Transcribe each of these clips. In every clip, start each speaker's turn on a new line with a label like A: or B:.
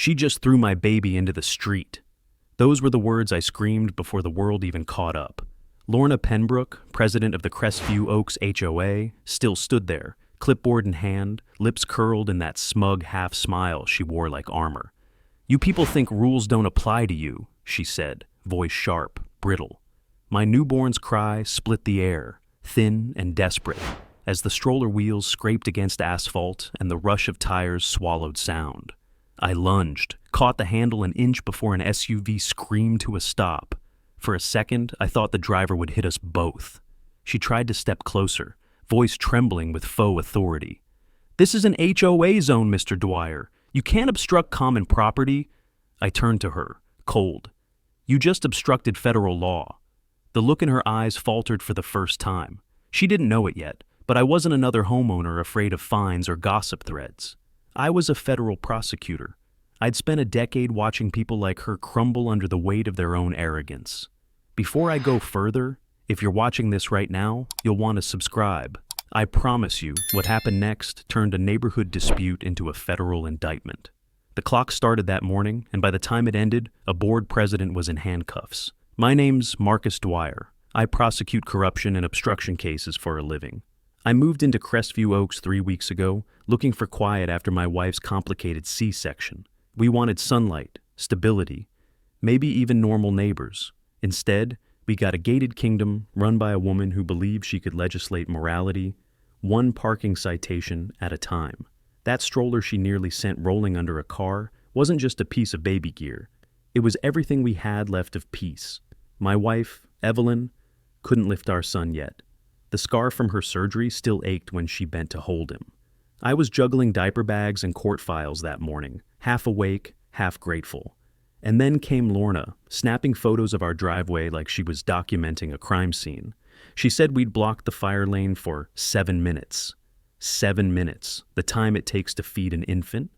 A: She just threw my baby into the street. Those were the words I screamed before the world even caught up. Lorna Penbrook, president of the Crestview Oaks HOA, still stood there, clipboard in hand, lips curled in that smug half-smile she wore like armor. "You people think rules don't apply to you," she said, voice sharp, brittle. My newborn's cry split the air, thin and desperate, as the stroller wheels scraped against asphalt and the rush of tires swallowed sound. I lunged, caught the handle an inch before an SUV screamed to a stop. For a second, I thought the driver would hit us both. She tried to step closer, voice trembling with faux authority. "This is an HOA zone, Mr. Dwyer. You can't obstruct common property." I turned to her, cold. "You just obstructed federal law." The look in her eyes faltered for the first time. She didn't know it yet, but I wasn't another homeowner afraid of fines or gossip threads. I was a federal prosecutor. I'd spent a decade watching people like her crumble under the weight of their own arrogance. Before I go further, if you're watching this right now, you'll want to subscribe. I promise you, what happened next turned a neighborhood dispute into a federal indictment. The clock started that morning, and by the time it ended, a board president was in handcuffs. My name's Marcus Dwyer. I prosecute corruption and obstruction cases for a living. I moved into Crestview Oaks 3 weeks ago, looking for quiet after my wife's complicated C-section. We wanted sunlight, stability, maybe even normal neighbors. Instead, we got a gated kingdom run by a woman who believed she could legislate morality, one parking citation at a time. That stroller she nearly sent rolling under a car wasn't just a piece of baby gear. It was everything we had left of peace. My wife, Evelyn, couldn't lift our son yet. The scar from her surgery still ached when she bent to hold him. I was juggling diaper bags and court files that morning, half awake, half grateful. And then came Lorna, snapping photos of our driveway like she was documenting a crime scene. She said we'd blocked the fire lane for 7 minutes. 7 minutes, the time it takes to feed an infant.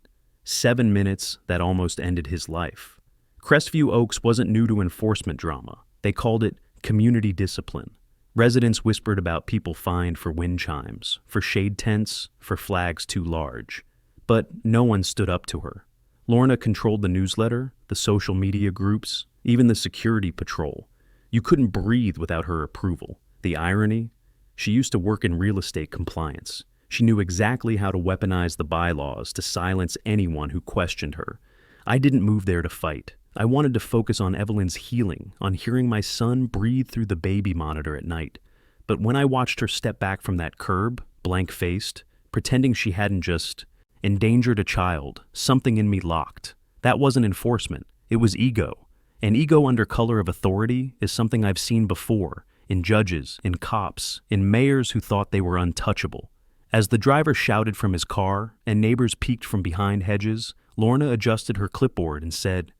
A: 7 minutes that almost ended his life. Crestview Oaks wasn't new to enforcement drama. They called it community discipline. Residents whispered about people fined for wind chimes, for shade tents, for flags too large. But no one stood up to her. Lorna controlled the newsletter, the social media groups, even the security patrol. You couldn't breathe without her approval. The irony? She used to work in real estate compliance. She knew exactly how to weaponize the bylaws to silence anyone who questioned her. I didn't move there to fight. I wanted to focus on Evelyn's healing, on hearing my son breathe through the baby monitor at night. But when I watched her step back from that curb, blank-faced, pretending she hadn't just endangered a child, something in me locked. That wasn't enforcement. It was ego. And ego under color of authority is something I've seen before, in judges, in cops, in mayors who thought they were untouchable. As the driver shouted from his car and neighbors peeked from behind hedges, Lorna adjusted her clipboard and said,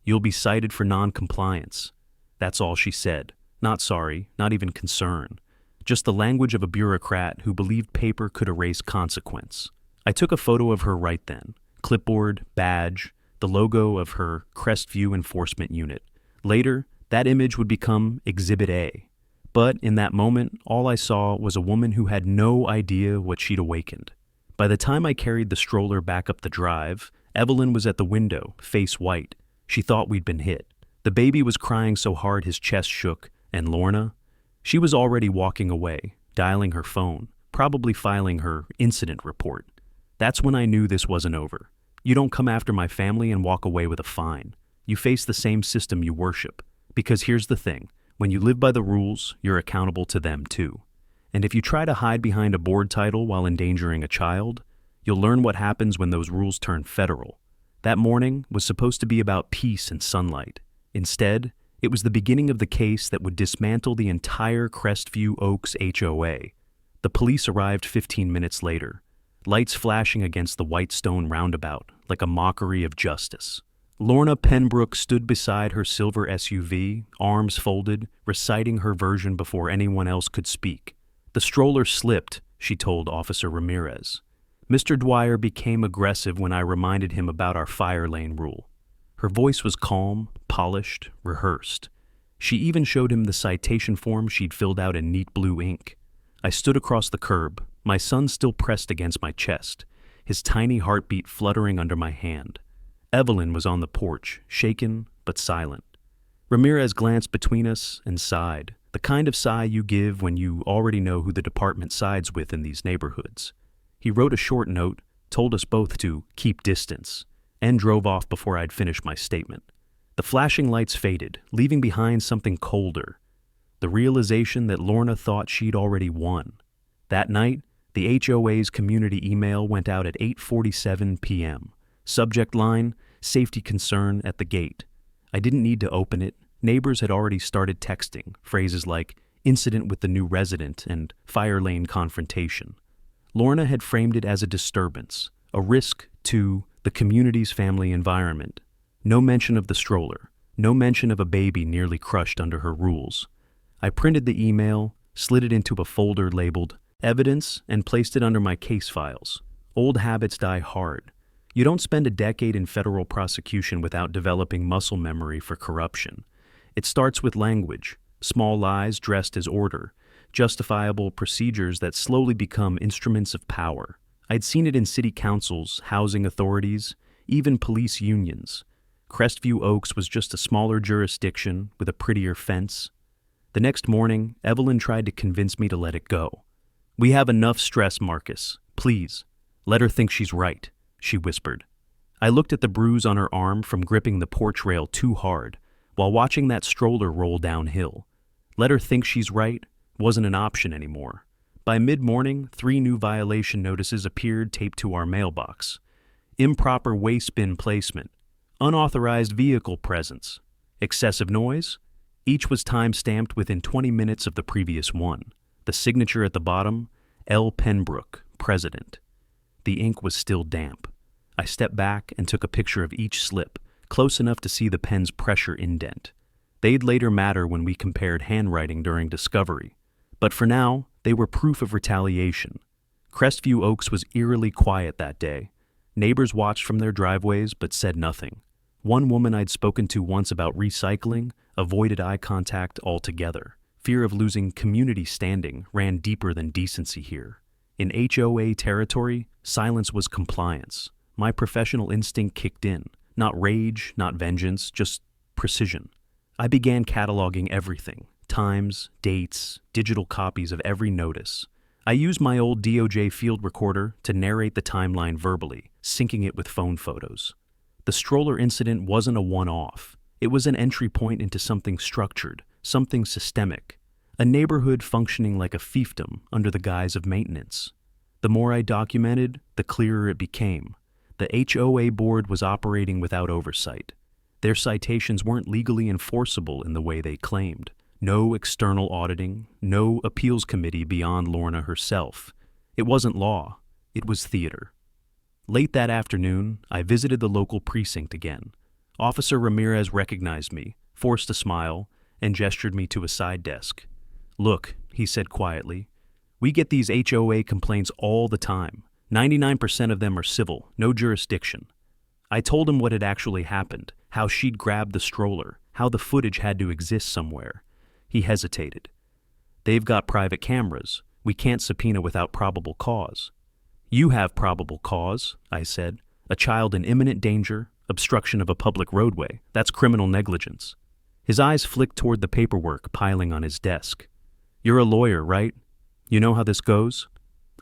A: "You'll be cited for non-compliance." That's all she said. Not sorry, not even concern. Just the language of a bureaucrat who believed paper could erase consequence. I took a photo of her right then. Clipboard, badge, the logo of her Crestview Enforcement Unit. Later, that image would become Exhibit A. But in that moment, all I saw was a woman who had no idea what she'd awakened. By the time I carried the stroller back up the drive, Evelyn was at the window, face white. She thought we'd been hit. The baby was crying so hard his chest shook, and Lorna? She was already walking away, dialing her phone, probably filing her incident report. That's when I knew this wasn't over. You don't come after my family and walk away with a fine. You face the same system you worship. Because here's the thing, when you live by the rules, you're accountable to them too. And if you try to hide behind a board title while endangering a child, you'll learn what happens when those rules turn federal. That morning was supposed to be about peace and sunlight. Instead, it was the beginning of the case that would dismantle the entire Crestview Oaks HOA. The police arrived 15 minutes later, lights flashing against the white stone roundabout like a mockery of justice. Lorna Penbrook stood beside her silver SUV, arms folded, reciting her version before anyone else could speak. "The stroller slipped," she told Officer Ramirez. "Mr. Dwyer became aggressive when I reminded him about our fire lane rule." Her voice was calm, polished, rehearsed. She even showed him the citation form she'd filled out in neat blue ink. I stood across the curb, my son still pressed against my chest, his tiny heartbeat fluttering under my hand. Evelyn was on the porch, shaken but silent. Ramirez glanced between us and sighed, the kind of sigh you give when you already know who the department sides with in these neighborhoods. He wrote a short note, told us both to keep distance, and drove off before I'd finished my statement. The flashing lights faded, leaving behind something colder, the realization that Lorna thought she'd already won. That night, the HOA's community email went out at 8:47 p.m. Subject line, safety concern at the gate. I didn't need to open it. Neighbors had already started texting, phrases like incident with the new resident and fire lane confrontation. Lorna had framed it as a disturbance, a risk to the community's family environment. No mention of the stroller, no mention of a baby nearly crushed under her rules. I printed the email, slid it into a folder labeled Evidence, and placed it under my case files. Old habits die hard. You don't spend a decade in federal prosecution without developing muscle memory for corruption. It starts with language, small lies dressed as order, justifiable procedures that slowly become instruments of power. I'd seen it in city councils, housing authorities, even police unions. Crestview Oaks was just a smaller jurisdiction with a prettier fence. The next morning, Evelyn tried to convince me to let it go. "We have enough stress, Marcus. Please, let her think she's right," she whispered. I looked at the bruise on her arm from gripping the porch rail too hard while watching that stroller roll downhill. Let her think she's right wasn't an option anymore. By mid-morning, 3 new violation notices appeared taped to our mailbox. Improper waste bin placement, unauthorized vehicle presence, excessive noise. Each was time-stamped within 20 minutes of the previous one. The signature at the bottom, L. Penbrook, President. The ink was still damp. I stepped back and took a picture of each slip, close enough to see the pen's pressure indent. They'd later matter when we compared handwriting during discovery. But for now, they were proof of retaliation. Crestview Oaks was eerily quiet that day. Neighbors watched from their driveways but said nothing. One woman I'd spoken to once about recycling avoided eye contact altogether. Fear of losing community standing ran deeper than decency here. In HOA territory, silence was compliance. My professional instinct kicked in. Not rage, not vengeance, just precision. I began cataloging everything. Times, dates, digital copies of every notice. I used my old DOJ field recorder to narrate the timeline verbally, syncing it with phone photos. The stroller incident wasn't a one-off. It was an entry point into something structured, something systemic, a neighborhood functioning like a fiefdom under the guise of maintenance. The more I documented, the clearer it became. The HOA board was operating without oversight. Their citations weren't legally enforceable in the way they claimed. No external auditing, no appeals committee beyond Lorna herself. It wasn't law, it was theater. Late that afternoon, I visited the local precinct again. Officer Ramirez recognized me, forced a smile, and gestured me to a side desk. "Look," he said quietly, "we get these HOA complaints all the time. 99% of them are civil, no jurisdiction." I told him what had actually happened, how she'd grabbed the stroller, how the footage had to exist somewhere. He hesitated. "They've got private cameras. We can't subpoena without probable cause." "You have probable cause," I said. "A child in imminent danger, obstruction of a public roadway. That's criminal negligence." His eyes flicked toward the paperwork piling on his desk. "You're a lawyer, right? You know how this goes?"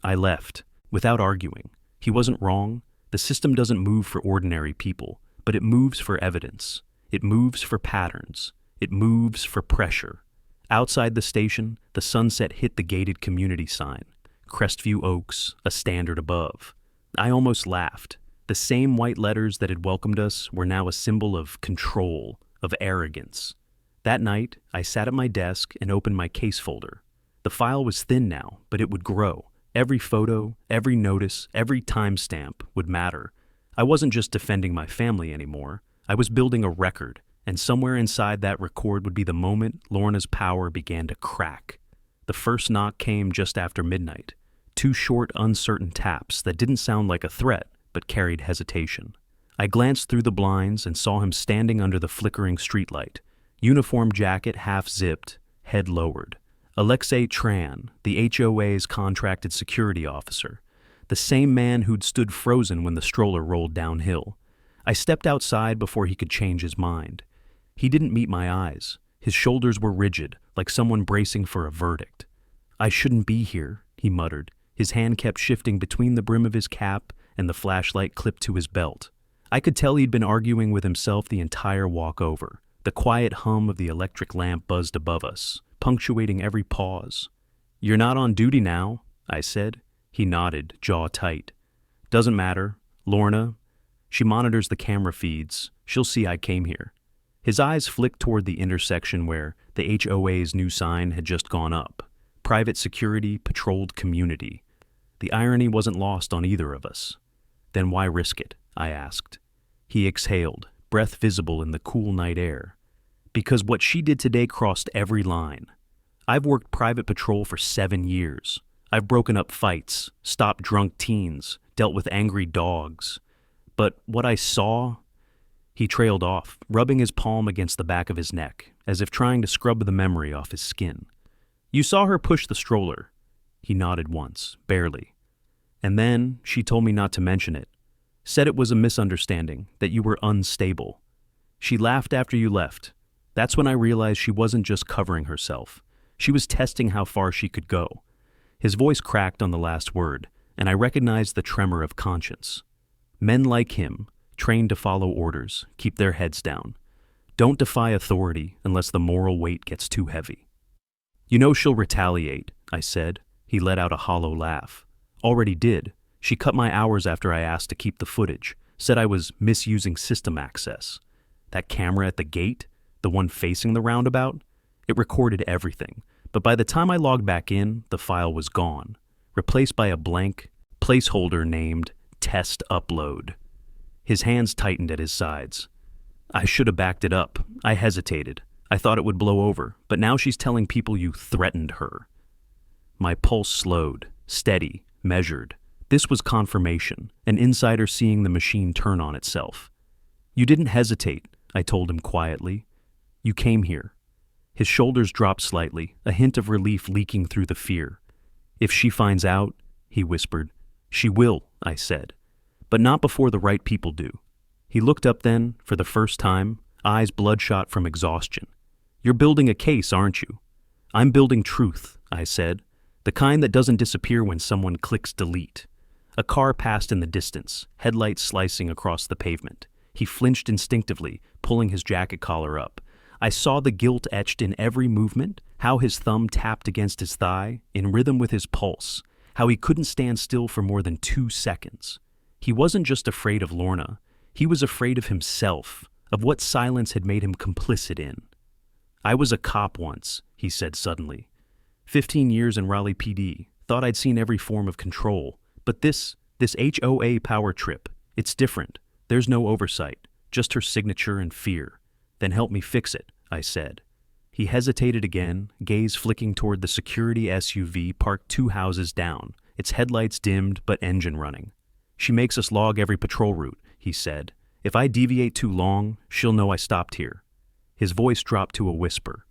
A: I left, without arguing. He wasn't wrong. The system doesn't move for ordinary people, but it moves for evidence. It moves for patterns. It moves for pressure. Outside the station, the sunset hit the gated community sign. Crestview Oaks, a standard above. I almost laughed. The same white letters that had welcomed us were now a symbol of control, of arrogance. That night, I sat at my desk and opened my case folder. The file was thin now, but it would grow. Every photo, every notice, every timestamp would matter. I wasn't just defending my family anymore. I was building a record, and somewhere inside that record would be the moment Lorna's power began to crack. The first knock came just after midnight. 2 short, uncertain taps that didn't sound like a threat, but carried hesitation. I glanced through the blinds and saw him standing under the flickering streetlight, uniform jacket half-zipped, head lowered. Alexei Tran, the HOA's contracted security officer, the same man who'd stood frozen when the stroller rolled downhill. I stepped outside before he could change his mind. He didn't meet my eyes. His shoulders were rigid, like someone bracing for a verdict. "I shouldn't be here," he muttered. His hand kept shifting between the brim of his cap and the flashlight clipped to his belt. I could tell he'd been arguing with himself the entire walk over. The quiet hum of the electric lamp buzzed above us, punctuating every pause. "You're not on duty now," I said. He nodded, jaw tight. "Doesn't matter. Lorna, she monitors the camera feeds. She'll see I came here." His eyes flicked toward the intersection where the HOA's new sign had just gone up. Private security, patrolled community. The irony wasn't lost on either of us. "Then why risk it?" I asked. He exhaled, breath visible in the cool night air. "Because what she did today crossed every line. I've worked private patrol for 7 years. I've broken up fights, stopped drunk teens, dealt with angry dogs. But what I saw..." He trailed off, rubbing his palm against the back of his neck, as if trying to scrub the memory off his skin. "You saw her push the stroller." He nodded once, barely. "And then she told me not to mention it. Said it was a misunderstanding, that you were unstable. She laughed after you left. That's when I realized she wasn't just covering herself. She was testing how far she could go." His voice cracked on the last word, and I recognized the tremor of conscience. Men like him, trained to follow orders, keep their heads down. Don't defy authority unless the moral weight gets too heavy. "You know she'll retaliate," I said. He let out a hollow laugh. "Already did. She cut my hours after I asked to keep the footage, said I was misusing system access. That camera at the gate, the one facing the roundabout, it recorded everything, but by the time I logged back in, the file was gone, replaced by a blank placeholder named Test Upload." His hands tightened at his sides. "I should have backed it up. I hesitated. I thought it would blow over, but now she's telling people you threatened her." My pulse slowed, steady, measured. This was confirmation, an insider seeing the machine turn on itself. "You didn't hesitate," I told him quietly. "You came here." His shoulders dropped slightly, a hint of relief leaking through the fear. "If she finds out," he whispered. "She will," I said. "But not before the right people do." He looked up then, for the first time, eyes bloodshot from exhaustion. "You're building a case, aren't you?" "I'm building truth," I said. "The kind that doesn't disappear when someone clicks delete." A car passed in the distance, headlights slicing across the pavement. He flinched instinctively, pulling his jacket collar up. I saw the guilt etched in every movement, how his thumb tapped against his thigh, in rhythm with his pulse, how he couldn't stand still for more than 2 seconds. He wasn't just afraid of Lorna, he was afraid of himself, of what silence had made him complicit in. "I was a cop once," he said suddenly. 15 years in Raleigh PD, thought I'd seen every form of control. But this HOA power trip, it's different. There's no oversight, just her signature and fear. "Then help me fix it," I said. He hesitated again, gaze flicking toward the security SUV parked 2 houses down, its headlights dimmed but engine running. "She makes us log every patrol route," he said. "If I deviate too long, she'll know I stopped here." His voice dropped to a whisper.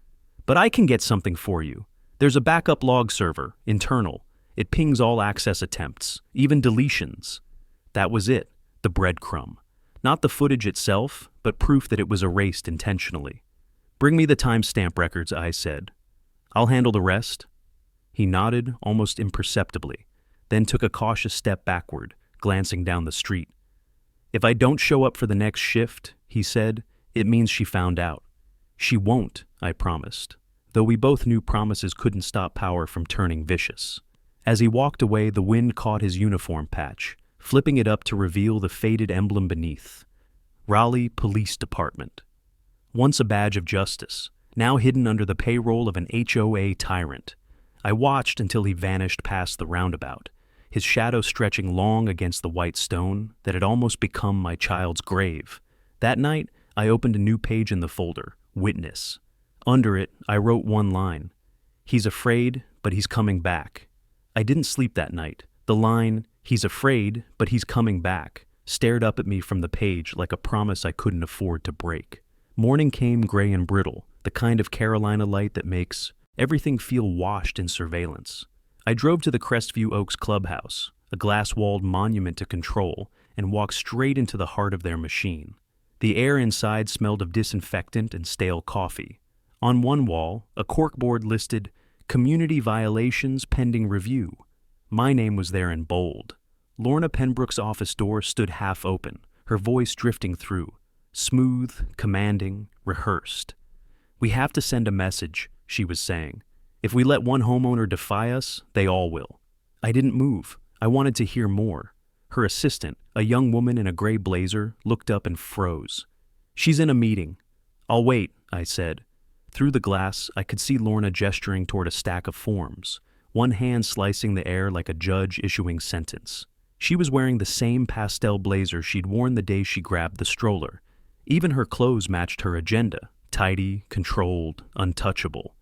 A: "But I can get something for you. There's a backup log server, internal. It pings all access attempts, even deletions." That was it, the breadcrumb. Not the footage itself, but proof that it was erased intentionally. "Bring me the timestamp records," I said. "I'll handle the rest." He nodded almost imperceptibly, then took a cautious step backward, glancing down the street. "If I don't show up for the next shift," he said, "it means she found out." "She won't," I promised, though we both knew promises couldn't stop power from turning vicious. As he walked away, the wind caught his uniform patch, flipping it up to reveal the faded emblem beneath. Raleigh Police Department. Once a badge of justice, now hidden under the payroll of an HOA tyrant. I watched until he vanished past the roundabout, his shadow stretching long against the white stone that had almost become my child's grave. That night, I opened a new page in the folder, Witness. Under it, I wrote one line. "He's afraid, but he's coming back." I didn't sleep that night. The line, "He's afraid, but he's coming back," stared up at me from the page like a promise I couldn't afford to break. Morning came gray and brittle, the kind of Carolina light that makes everything feel washed in surveillance. I drove to the Crestview Oaks clubhouse, a glass-walled monument to control, and walked straight into the heart of their machine. The air inside smelled of disinfectant and stale coffee. On one wall, a corkboard listed, "Community Violations Pending Review." My name was there in bold. Lorna Penbrook's office door stood half open, her voice drifting through, smooth, commanding, rehearsed. "We have to send a message," she was saying. "If we let one homeowner defy us, they all will." I didn't move. I wanted to hear more. Her assistant, a young woman in a gray blazer, looked up and froze. "She's in a meeting." "I'll wait," I said. Through the glass, I could see Lorna gesturing toward a stack of forms, one hand slicing the air like a judge issuing sentence. She was wearing the same pastel blazer she'd worn the day she grabbed the stroller. Even her clothes matched her agenda, tidy, controlled, untouchable.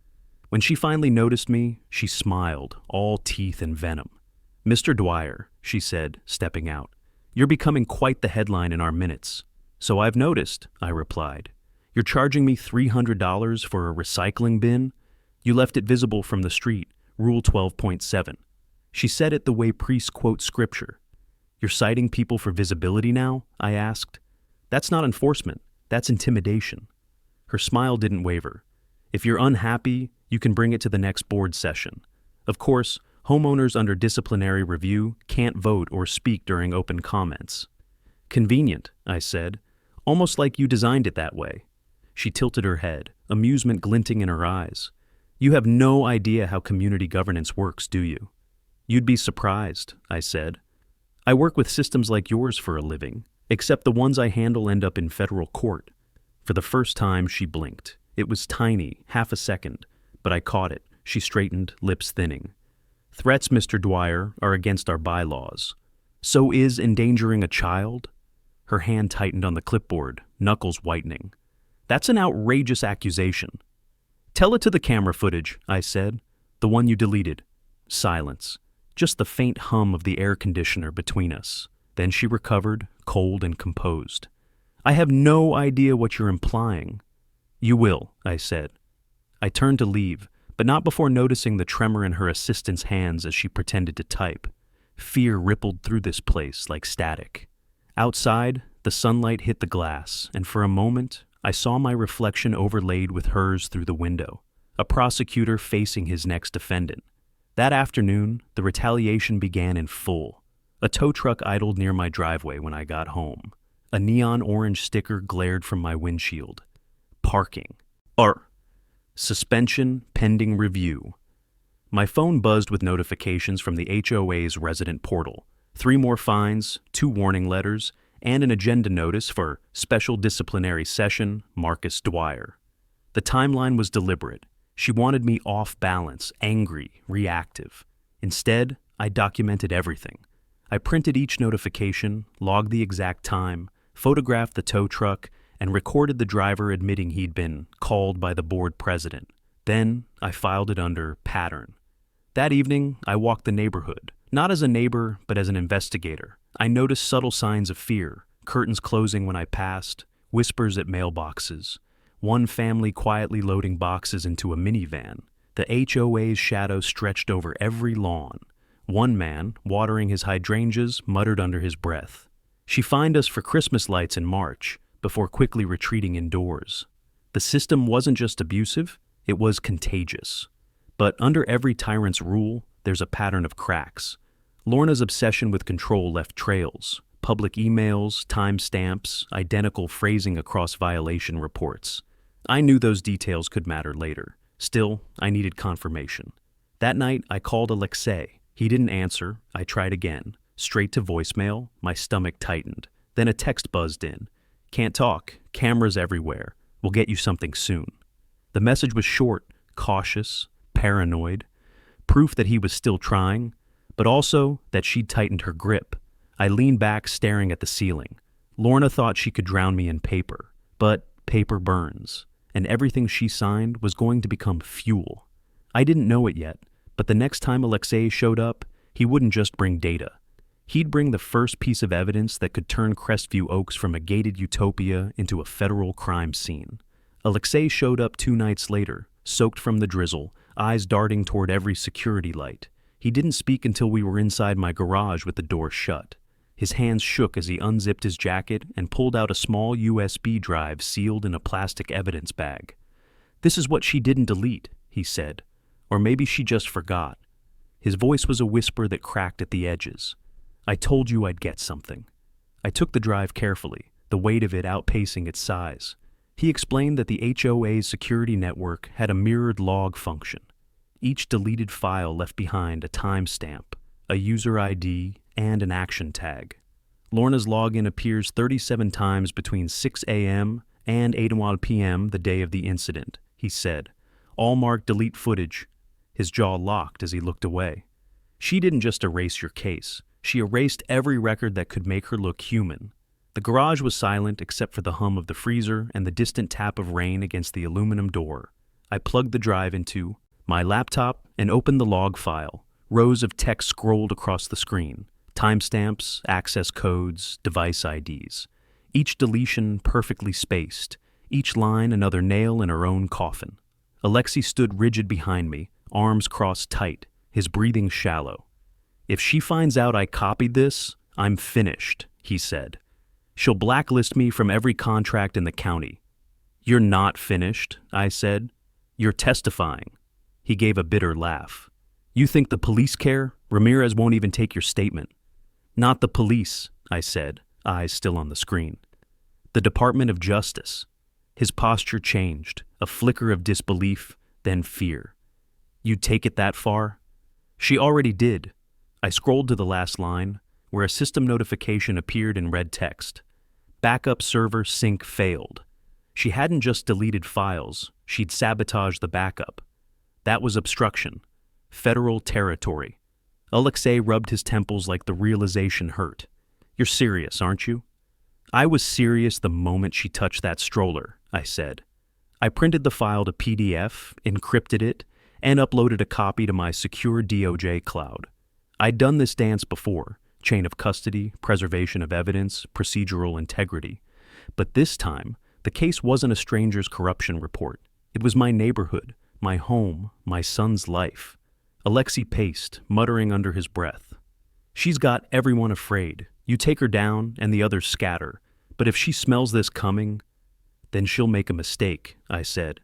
A: When she finally noticed me, she smiled, all teeth and venom. "Mr. Dwyer," she said, stepping out, "you're becoming quite the headline in our minutes." "So I've noticed," I replied. "You're charging me $300 for a recycling bin? You left it visible from the street, Rule 12.7. She said it the way priests quote scripture. "You're citing people for visibility now?" I asked. "That's not enforcement, that's intimidation." Her smile didn't waver. "If you're unhappy, you can bring it to the next board session. Of course, homeowners under disciplinary review can't vote or speak during open comments." "Convenient," I said. "Almost like you designed it that way." She tilted her head, amusement glinting in her eyes. "You have no idea how community governance works, do you?" "You'd be surprised," I said. "I work with systems like yours for a living, except the ones I handle end up in federal court." For the first time, she blinked. It was tiny, half a second, but I caught it. She straightened, lips thinning. "Threats, Mr. Dwyer, are against our bylaws. So is endangering a child?" Her hand tightened on the clipboard, knuckles whitening. "That's an outrageous accusation." "Tell it to the camera footage," I said. "The one you deleted." Silence. Just the faint hum of the air conditioner between us. Then she recovered, cold and composed. "I have no idea what you're implying." "You will," I said. I turned to leave, but not before noticing the tremor in her assistant's hands as she pretended to type. Fear rippled through this place like static. Outside, the sunlight hit the glass, and for a moment, I saw my reflection overlaid with hers through the window, a prosecutor facing his next defendant. That afternoon, the retaliation began in full. A tow truck idled near my driveway when I got home. A neon orange sticker glared from my windshield. Parking. Suspension pending review. My phone buzzed with notifications from the HOA's resident portal. 3 more fines, 2 warning letters, and an agenda notice for Special Disciplinary Session, Marcus Dwyer. The timeline was deliberate. She wanted me off balance, angry, reactive. Instead, I documented everything. I printed each notification, logged the exact time, photographed the tow truck, and recorded the driver admitting he'd been called by the board president. Then, I filed it under pattern. That evening, I walked the neighborhood, not as a neighbor, but as an investigator. I noticed subtle signs of fear, curtains closing when I passed, whispers at mailboxes, one family quietly loading boxes into a minivan. The HOA's shadow stretched over every lawn. One man, watering his hydrangeas, muttered under his breath. She fined us for Christmas lights in March, before quickly retreating indoors. The system wasn't just abusive, it was contagious. But under every tyrant's rule, there's a pattern of cracks. Lorna's obsession with control left trails, public emails, timestamps, identical phrasing across violation reports. I knew those details could matter later. Still, I needed confirmation. That night, I called Alexei. He didn't answer. I tried again. Straight to voicemail, my stomach tightened. Then a text buzzed in. "Can't talk. Cameras everywhere. We'll get you something soon." The message was short, cautious, paranoid. Proof that he was still trying, but also that she'd tightened her grip. I leaned back, staring at the ceiling. Lorna thought she could drown me in paper, but paper burns, and everything she signed was going to become fuel. I didn't know it yet, but the next time Alexei showed up, he wouldn't just bring data. He'd bring the first piece of evidence that could turn Crestview Oaks from a gated utopia into a federal crime scene. Alexei showed up 2 nights later, soaked from the drizzle, eyes darting toward every security light. He didn't speak until we were inside my garage with the door shut. His hands shook as he unzipped his jacket and pulled out a small USB drive sealed in a plastic evidence bag. "This is what she didn't delete," he said. "Or maybe she just forgot." His voice was a whisper that cracked at the edges. "I told you I'd get something." I took the drive carefully, the weight of it outpacing its size. He explained that the HOA's security network had a mirrored log function. Each deleted file left behind a timestamp, a user ID, and an action tag. Lorna's login appears 37 times between 6 a.m. and 8:01 p.m. the day of the incident, he said. All marked delete footage. His jaw locked as he looked away. She didn't just erase your case. She erased every record that could make her look human. The garage was silent except for the hum of the freezer and the distant tap of rain against the aluminum door. I plugged the drive into my laptop and opened the log file. Rows of text scrolled across the screen. Timestamps, access codes, device IDs. Each deletion perfectly spaced. Each line another nail in her own coffin. Alexei stood rigid behind me, arms crossed tight, his breathing shallow. "If she finds out I copied this, I'm finished," he said. "She'll blacklist me from every contract in the county." "You're not finished," I said. "You're testifying." He gave a bitter laugh. "You think the police care? Ramirez won't even take your statement." "Not the police," I said, eyes still on the screen. "The Department of Justice." His posture changed, a flicker of disbelief, then fear. "You'd take it that far?" "She already did." I scrolled to the last line, where a system notification appeared in red text. Backup server sync failed. She hadn't just deleted files, she'd sabotaged the backup. That was obstruction. Federal territory. Alexei rubbed his temples like the realization hurt. "You're serious, aren't you?" "I was serious the moment she touched that stroller," I said. I printed the file to PDF, encrypted it, and uploaded a copy to my secure DOJ cloud. I'd done this dance before, chain of custody, preservation of evidence, procedural integrity. But this time, the case wasn't a stranger's corruption report. It was my neighborhood, my home, my son's life. Alexei paced, muttering under his breath. "She's got everyone afraid. You take her down, and the others scatter. But if she smells this coming, then she'll make a mistake," I said.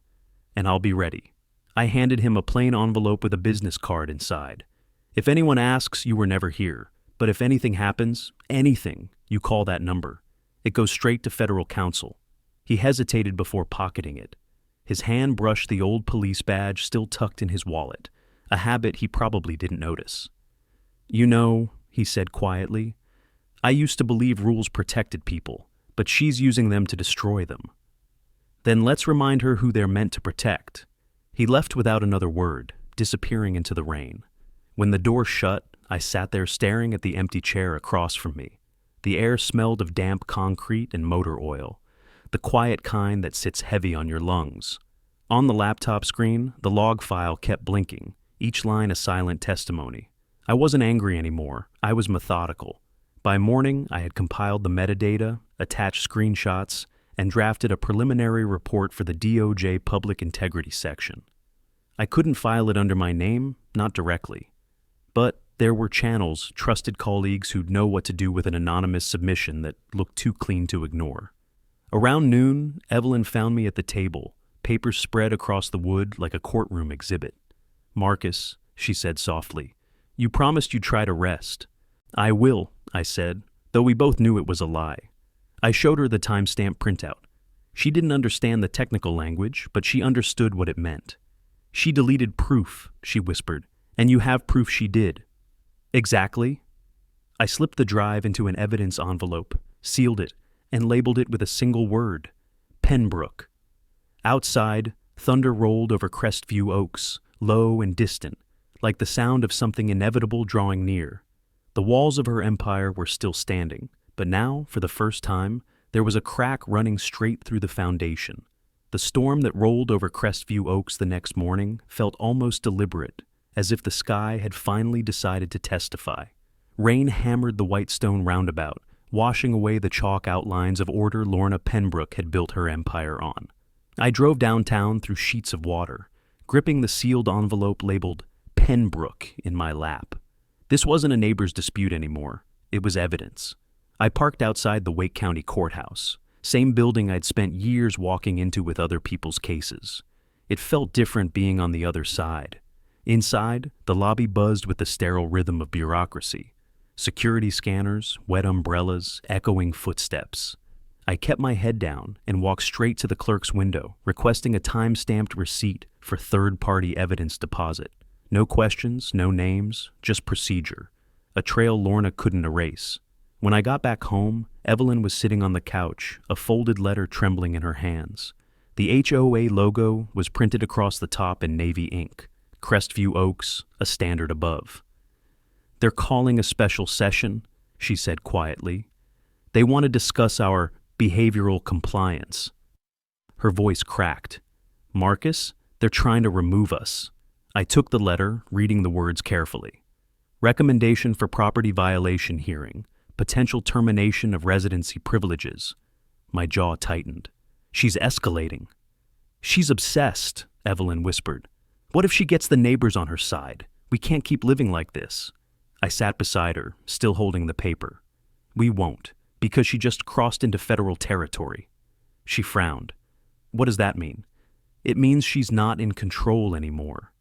A: "And I'll be ready." I handed him a plain envelope with a business card inside. "If anyone asks, you were never here. But if anything happens, anything, you call that number. It goes straight to federal counsel." He hesitated before pocketing it. His hand brushed the old police badge still tucked in his wallet, a habit he probably didn't notice. "You know," he said quietly, "I used to believe rules protected people, but she's using them to destroy them." "Then let's remind her who they're meant to protect." He left without another word, disappearing into the rain. When the door shut, I sat there staring at the empty chair across from me. The air smelled of damp concrete and motor oil, the quiet kind that sits heavy on your lungs. On the laptop screen, the log file kept blinking, each line a silent testimony. I wasn't angry anymore. I was methodical. By morning, I had compiled the metadata, attached screenshots, and drafted a preliminary report for the DOJ Public Integrity section. I couldn't file it under my name, not directly. But there were channels, trusted colleagues who'd know what to do with an anonymous submission that looked too clean to ignore. Around noon, Evelyn found me at the table, papers spread across the wood like a courtroom exhibit. "Marcus," she said softly, "you promised you'd try to rest." "I will," I said, though we both knew it was a lie. I showed her the timestamp printout. She didn't understand the technical language, but she understood what it meant. "She deleted proof," she whispered, "and you have proof she did." "Exactly." I slipped the drive into an evidence envelope, sealed it, and labeled it with a single word: Pembroke. Outside, thunder rolled over Crestview Oaks, low and distant, like the sound of something inevitable drawing near. The walls of her empire were still standing, but now, for the first time, there was a crack running straight through the foundation. The storm that rolled over Crestview Oaks the next morning felt almost deliberate, as if the sky had finally decided to testify. Rain hammered the white stone roundabout, washing away the chalk outlines of order Lorna Pembroke had built her empire on. I drove downtown through sheets of water, gripping the sealed envelope labeled Pembroke in my lap. This wasn't a neighbor's dispute anymore. It was evidence. I parked outside the Wake County Courthouse, same building I'd spent years walking into with other people's cases. It felt different being on the other side. Inside, the lobby buzzed with the sterile rhythm of bureaucracy. Security scanners, wet umbrellas, echoing footsteps. I kept my head down and walked straight to the clerk's window, requesting a time-stamped receipt for third-party evidence deposit. No questions, no names, just procedure. A trail Lorna couldn't erase. When I got back home, Evelyn was sitting on the couch, a folded letter trembling in her hands. The HOA logo was printed across the top in navy ink. Crestview Oaks, a standard above. "They're calling a special session," she said quietly. "They want to discuss our behavioral compliance." Her voice cracked. "Marcus, they're trying to remove us." I took the letter, reading the words carefully. "Recommendation for property violation hearing. Potential termination of residency privileges." My jaw tightened. "She's escalating." "She's obsessed," Evelyn whispered. "What if she gets the neighbors on her side? We can't keep living like this." I sat beside her, still holding the paper. "We won't, because she just crossed into federal territory." She frowned. "What does that mean?" "It means she's not in control anymore."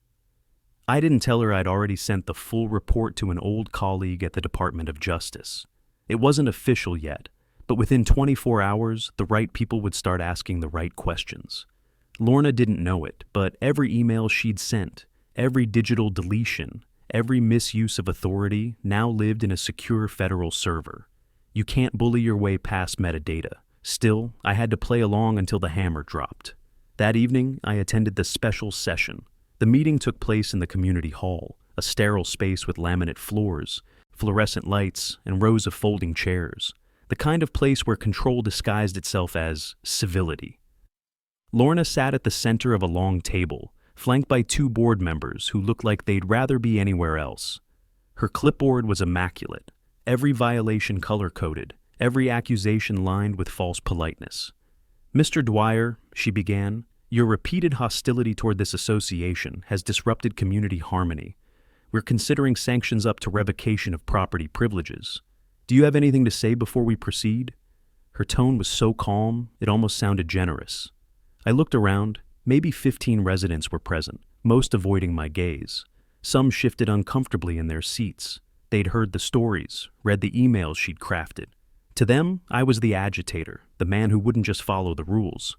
A: I didn't tell her I'd already sent the full report to an old colleague at the Department of Justice. It wasn't official yet, but within 24 hours, the right people would start asking the right questions. Lorna didn't know it, but every email she'd sent, every digital deletion, every misuse of authority now lived in a secure federal server. You can't bully your way past metadata. Still, I had to play along until the hammer dropped. That evening, I attended the special session. The meeting took place in the community hall, a sterile space with laminate floors, fluorescent lights, and rows of folding chairs, the kind of place where control disguised itself as civility. Lorna sat at the center of a long table, flanked by two board members who looked like they'd rather be anywhere else. Her clipboard was immaculate, every violation color-coded, every accusation lined with false politeness. "Mr. Dwyer," she began, "your repeated hostility toward this association has disrupted community harmony. We're considering sanctions up to revocation of property privileges. Do you have anything to say before we proceed?" Her tone was so calm, it almost sounded generous. I looked around. Maybe 15 residents were present, most avoiding my gaze. Some shifted uncomfortably in their seats. They'd heard the stories, read the emails she'd crafted. To them, I was the agitator, the man who wouldn't just follow the rules.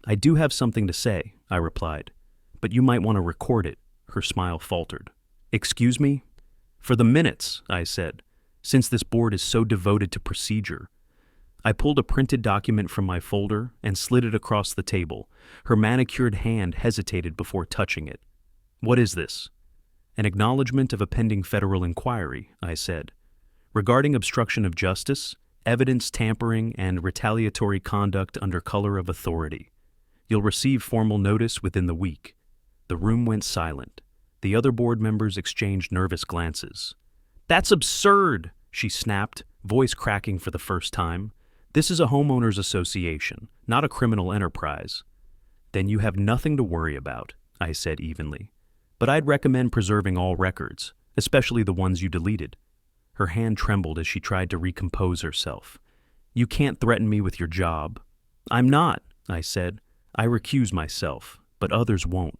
A: "I do have something to say," I replied. "But you might want to record it." Her smile faltered. "Excuse me?" "For the minutes," I said, "since this board is so devoted to procedure." I pulled a printed document from my folder and slid it across the table. Her manicured hand hesitated before touching it. "What is this?" "An acknowledgement of a pending federal inquiry," I said, "regarding obstruction of justice, evidence tampering, and retaliatory conduct under color of authority. You'll receive formal notice within the week." The room went silent. The other board members exchanged nervous glances. "That's absurd," she snapped, voice cracking for the first time. "This is a homeowners association, not a criminal enterprise." "Then you have nothing to worry about," I said evenly. "But I'd recommend preserving all records, especially the ones you deleted." Her hand trembled as she tried to recompose herself. "You can't threaten me with your job." "I'm not," I said. "I recuse myself, but others won't."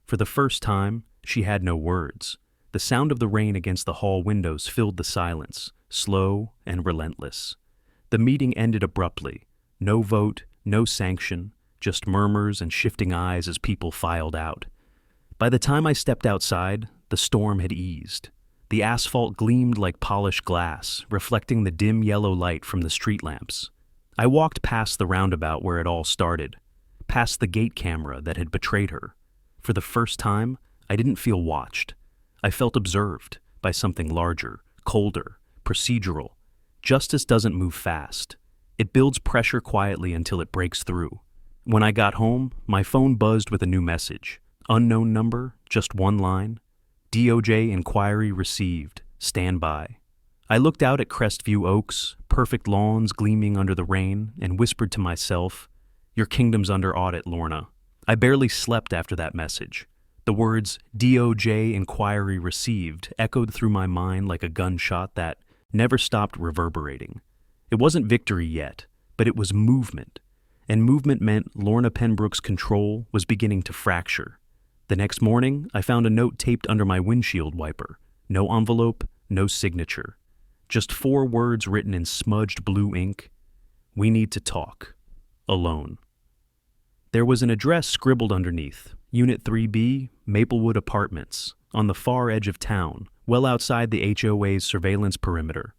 A: For the first time, she had no words. The sound of the rain against the hall windows filled the silence, slow and relentless. The meeting ended abruptly. No vote, no sanction, just murmurs and shifting eyes as people filed out. By the time I stepped outside, the storm had eased. The asphalt gleamed like polished glass, reflecting the dim yellow light from the street lamps. I walked past the roundabout where it all started, past the gate camera that had betrayed her. For the first time, I didn't feel watched. I felt observed by something larger, colder, procedural. Justice doesn't move fast. It builds pressure quietly until it breaks through. When I got home, my phone buzzed with a new message. Unknown number, just one line. DOJ inquiry received. Stand by. I looked out at Crestview Oaks, perfect lawns gleaming under the rain, and whispered to myself, "Your kingdom's under audit, Lorna." I barely slept after that message. The words DOJ inquiry received echoed through my mind like a gunshot that never stopped reverberating. It wasn't victory yet, but it was movement. And movement meant Lorna Penbrook's control was beginning to fracture. The next morning, I found a note taped under my windshield wiper. No envelope, no signature. Just 4 words written in smudged blue ink. We need to talk. Alone. There was an address scribbled underneath. Unit 3B, Maplewood Apartments, on the far edge of town, well outside the HOA's surveillance perimeter.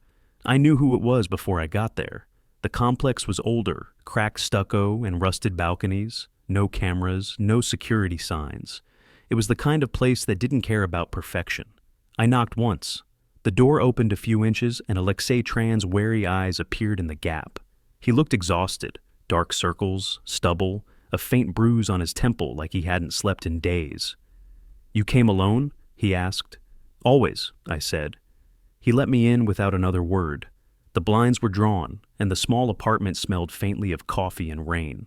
A: I knew who it was before I got there. The complex was older, cracked stucco and rusted balconies, no cameras, no security signs. It was the kind of place that didn't care about perfection. I knocked once. The door opened a few inches and Alexei Tran's wary eyes appeared in the gap. He looked exhausted, dark circles, stubble, a faint bruise on his temple like he hadn't slept in days. You came alone? He asked. Always, I said. He let me in without another word. The blinds were drawn, and the small apartment smelled faintly of coffee and rain.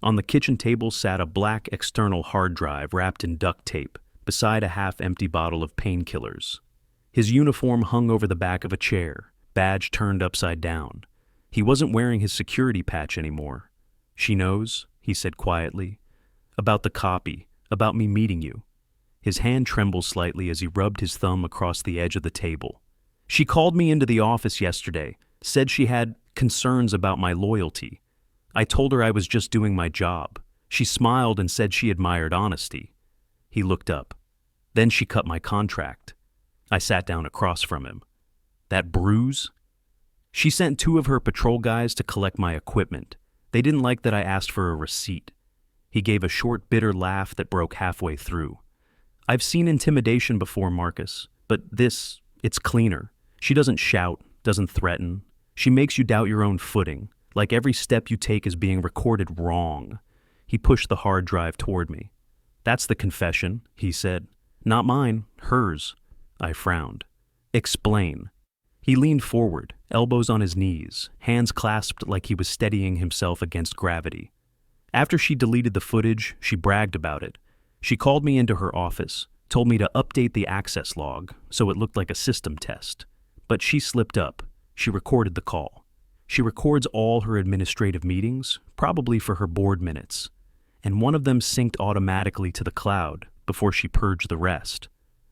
A: On the kitchen table sat a black external hard drive wrapped in duct tape, beside a half-empty bottle of painkillers. His uniform hung over the back of a chair, badge turned upside down. He wasn't wearing his security patch anymore. She knows, he said quietly. About the copy, about me meeting you. His hand trembled slightly as he rubbed his thumb across the edge of the table. She called me into the office yesterday, said she had concerns about my loyalty. I told her I was just doing my job. She smiled and said she admired honesty. He looked up. Then she cut my contract. I sat down across from him. That bruise? She sent 2 of her patrol guys to collect my equipment. They didn't like that I asked for a receipt. He gave a short, bitter laugh that broke halfway through. I've seen intimidation before, Marcus, but this, it's cleaner. She doesn't shout, doesn't threaten. She makes you doubt your own footing, like every step you take is being recorded wrong. He pushed the hard drive toward me. That's the confession, he said. Not mine, hers. I frowned. Explain. He leaned forward, elbows on his knees, hands clasped like he was steadying himself against gravity. After she deleted the footage, she bragged about it. She called me into her office, told me to update the access log so it looked like a system test. But she slipped up. She recorded the call. She records all her administrative meetings, probably for her board minutes. And one of them synced automatically to the cloud before she purged the rest.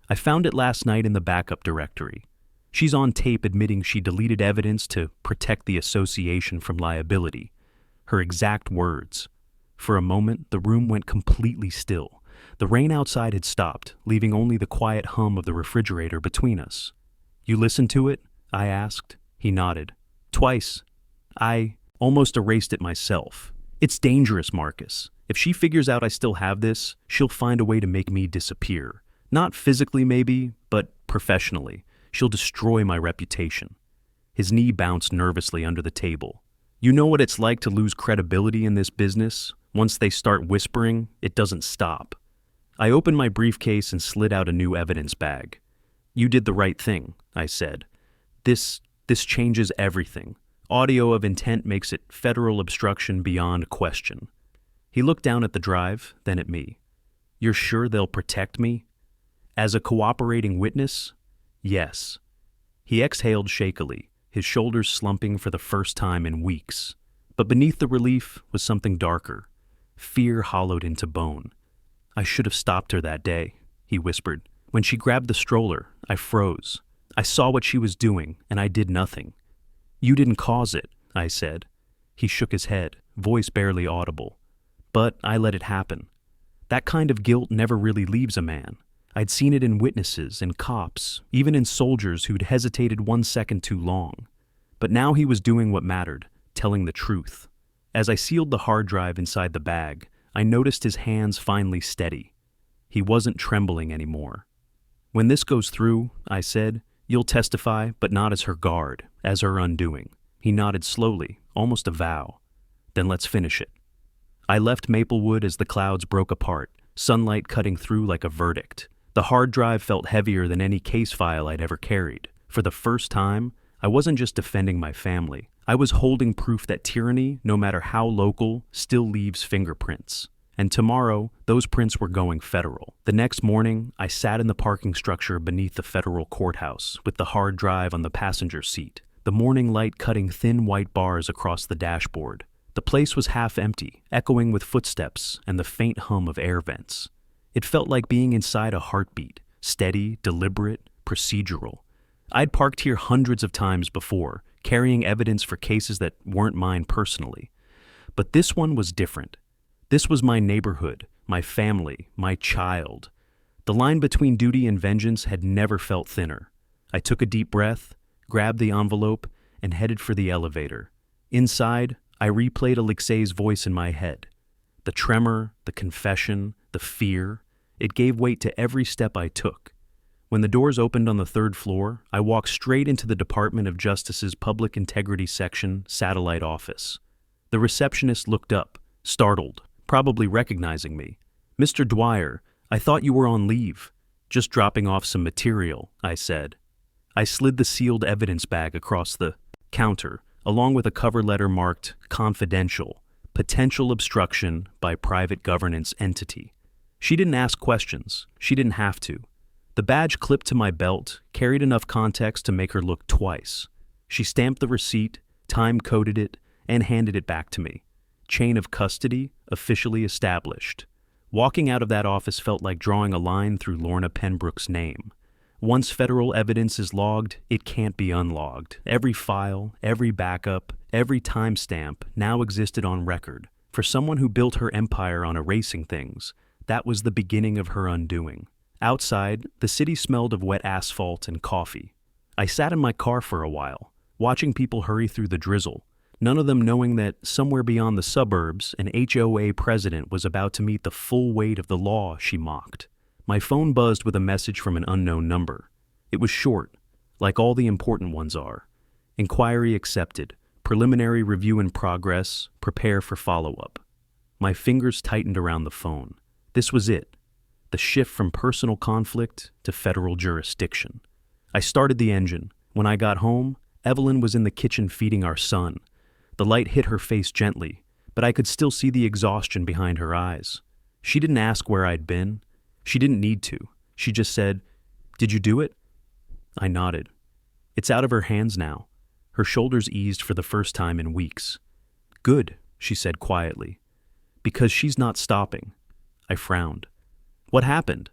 A: I found it last night in the backup directory. She's on tape admitting she deleted evidence to protect the association from liability. Her exact words. For a moment, the room went completely still. The rain outside had stopped, leaving only the quiet hum of the refrigerator between us. You listened to it? I asked. He nodded. Twice. I almost erased it myself. It's dangerous, Marcus. If she figures out I still have this, she'll find a way to make me disappear. Not physically, maybe, but professionally. She'll destroy my reputation. His knee bounced nervously under the table. You know what it's like to lose credibility in this business? Once they start whispering, it doesn't stop. I opened my briefcase and slid out a new evidence bag. You did the right thing, I said. This changes everything. Audio of intent makes it federal obstruction beyond question. He looked down at the drive, then at me. You're sure they'll protect me? As a cooperating witness? Yes. He exhaled shakily, his shoulders slumping for the first time in weeks. But beneath the relief was something darker. Fear hollowed into bone. I should have stopped her that day, he whispered. When she grabbed the stroller, I froze. I saw what she was doing, and I did nothing. You didn't cause it, I said. He shook his head, voice barely audible. But I let it happen. That kind of guilt never really leaves a man. I'd seen it in witnesses, in cops, even in soldiers who'd hesitated 1 second too long. But now he was doing what mattered, telling the truth. As I sealed the hard drive inside the bag, I noticed his hands finally steady. He wasn't trembling anymore. When this goes through, I said, you'll testify, but not as her guard, as her undoing. He nodded slowly, almost a vow. Then let's finish it. I left Maplewood as the clouds broke apart, sunlight cutting through like a verdict. The hard drive felt heavier than any case file I'd ever carried. For the first time, I wasn't just defending my family. I was holding proof that tyranny, no matter how local, still leaves fingerprints. And tomorrow, those prints were going federal. The next morning, I sat in the parking structure beneath the federal courthouse with the hard drive on the passenger seat. the morning light cutting thin white bars across the dashboard. The place was half empty, echoing with footsteps and the faint hum of air vents. It felt like being inside a heartbeat, steady, deliberate, procedural. I'd parked here hundreds of times before, carrying evidence for cases that weren't mine personally. But this one was different. This was my neighborhood, my family, my child. The line between duty and vengeance had never felt thinner. I took a deep breath, grabbed the envelope, and headed for the elevator. Inside, I replayed Alexei's voice in my head. The tremor, the confession, the fear, it gave weight to every step I took. When the doors opened on the third floor, I walked straight into the Department of Justice's Public Integrity Section satellite office. The receptionist looked up, startled, probably recognizing me. "Mr. Dwyer, I thought you were on leave." "Just dropping off some material," I said. I slid the sealed evidence bag across the counter, along with a cover letter marked "Confidential, Potential Obstruction by Private Governance Entity." She didn't ask questions. She didn't have to. The badge clipped to my belt carried enough context to make her look twice. She stamped the receipt, time-coded it, and handed it back to me. Chain of custody officially established. Walking out of that office felt like drawing a line through Lorna Penbrook's name. Once federal evidence is logged, it can't be unlogged. Every file, every backup, every timestamp now existed on record. For someone who built her empire on erasing things, that was the beginning of her undoing. Outside, the city smelled of wet asphalt and coffee. I sat in my car for a while, watching people hurry through the drizzle, none of them knowing that somewhere beyond the suburbs, an HOA president was about to meet the full weight of the law she mocked. My phone buzzed with a message from an unknown number. It was short, like all the important ones are. Inquiry accepted. Preliminary review in progress. Prepare for follow-up. My fingers tightened around the phone. This was it. The shift from personal conflict to federal jurisdiction. I started the engine. When I got home, Evelyn was in the kitchen feeding our son. The light hit her face gently, but I could still see the exhaustion behind her eyes. She didn't ask where I'd been. She didn't need to. She just said, "Did you do it?" I nodded. "It's out of her hands now." Her shoulders eased for the first time in weeks. "Good," she said quietly. "Because she's not stopping." I frowned. "What happened?"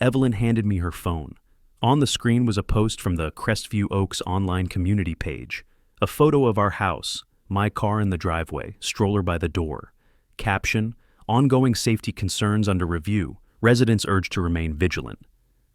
A: Evelyn handed me her phone. On the screen was a post from the Crestview Oaks online community page. A photo of our house, my car in the driveway, stroller by the door. Caption, "Ongoing safety concerns under review. Residents urged to remain vigilant."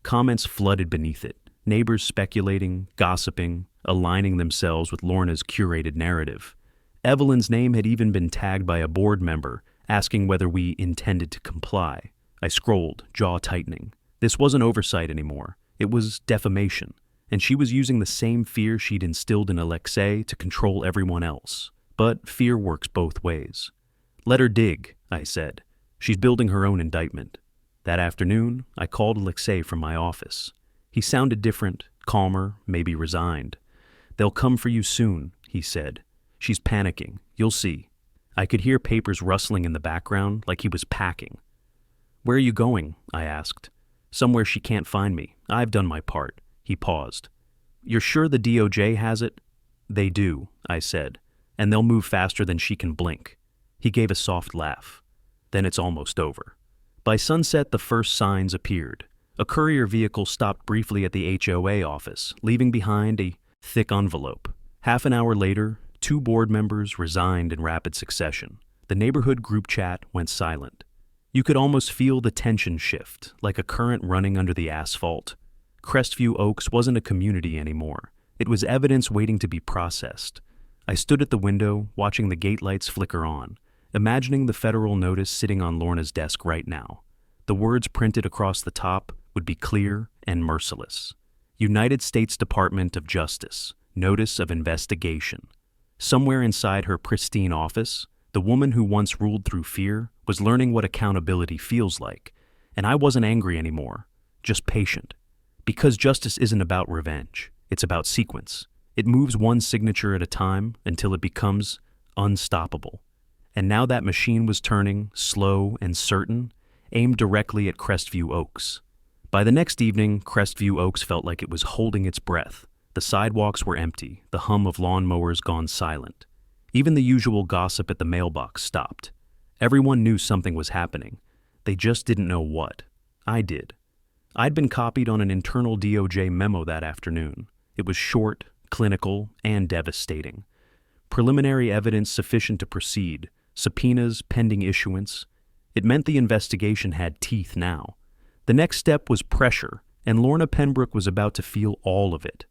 A: Comments flooded beneath it, neighbors speculating, gossiping, aligning themselves with Lorna's curated narrative. Evelyn's name had even been tagged by a board member, asking whether we intended to comply. I scrolled, jaw tightening. This wasn't oversight anymore. It was defamation, and she was using the same fear she'd instilled in Alexei to control everyone else. But fear works both ways. "Let her dig," I said. "She's building her own indictment." That afternoon, I called Alexei from my office. He sounded different, calmer, maybe resigned. "They'll come for you soon," he said. "She's panicking. You'll see." I could hear papers rustling in the background like he was packing. "Where are you going?" I asked. "Somewhere she can't find me. I've done my part." He paused. "You're sure the DOJ has it?" "They do," I said, "and they'll move faster than she can blink." He gave a soft laugh. "Then it's almost over." By sunset, the first signs appeared. A courier vehicle stopped briefly at the HOA office, leaving behind a thick envelope. Half an hour later, 2 board members resigned in rapid succession. The neighborhood group chat went silent. You could almost feel the tension shift, like a current running under the asphalt. Crestview Oaks wasn't a community anymore. It was evidence waiting to be processed. I stood at the window, watching the gate lights flicker on, imagining the federal notice sitting on Lorna's desk right now. The words printed across the top would be clear and merciless. United States Department of Justice, Notice of Investigation. Somewhere inside her pristine office, the woman who once ruled through fear was learning what accountability feels like. And I wasn't angry anymore, just patient. Because justice isn't about revenge, it's about sequence. It moves one signature at a time until it becomes unstoppable. And now that machine was turning, slow and certain, aimed directly at Crestview Oaks. By the next evening, Crestview Oaks felt like it was holding its breath. The sidewalks were empty, the hum of lawnmowers gone silent. Even the usual gossip at the mailbox stopped. Everyone knew something was happening. They just didn't know what. I did. I'd been copied on an internal DOJ memo that afternoon. It was short, clinical, and devastating. Preliminary evidence sufficient to proceed, subpoenas pending issuance. It meant the investigation had teeth now. The next step was pressure, and Lorna Penbrook was about to feel all of it.